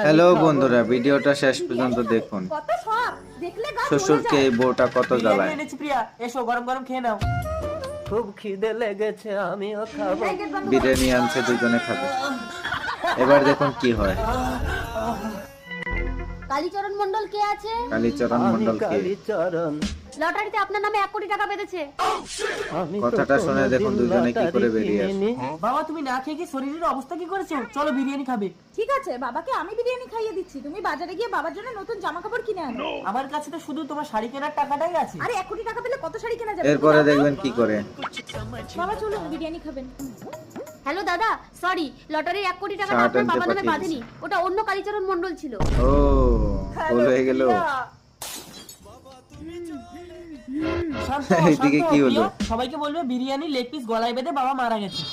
Hello বন্ধুরা, ভিডিওটা শেষ পর্যন্ত দেখুন। শ্বশুরকে এই বউটা কত জ্বালায়। প্রিয়া, এসো গরম গরম খেয়ে নাও। খুব খিদে লেগেছে, আমিও খাবো। বিরিয়ানি আনছে, দুজনে খাবে। এবার দেখুন কি হয়। কালীচরণ মন্ডল কে আছে? কালীচরণ মন্ডল কে? কালীচরণ, লটারিতে আপনার নামে 1 কোটি টাকা পেতেছে। আমি তো কথাটা শুনে দেখুন কোনোদিন দুজনে কি করে লটারি বেরিয়ে আসে। কিনিনি। বাবা, তুমি না খেয়ে কি শরীরের অবস্থা কি করেছো? চলো বিরিয়ানি খাবে। ঠিক আছে, বাবাকে আমি বিরিয়ানি খাইয়ে দিচ্ছি, তুমি বাজারে গিয়ে বাবার জন্য নতুন জামা কাপড় কিনে আনো। আমার কাছে তো শুধু তোমার শাড়ি কেনার টাকাটাই আছে। আরে 1 কোটি টাকা পেলে কত শাড়ি কেনা যাবে? এরপরে দেখবেন কি করে। বাবা চলুন বিরিয়ানি খাবেন। হ্যালো দাদা, সরি, লটারির 1 কোটি টাকা শার্ট আপনার আনতে বাবার নামে পাঠিয়ে বাঁধেনি, ওটা অন্য কালীচরণ মন্ডল ছিল। ও, ভুল হয়ে গেল। শান্ত, এইদিকে শান্ত কি হও, হলো? প্রিয়। সবাইকে বলবে বিরিয়ানি লেগ পিস গলায় বেঁধে বাবা মারা গেছে।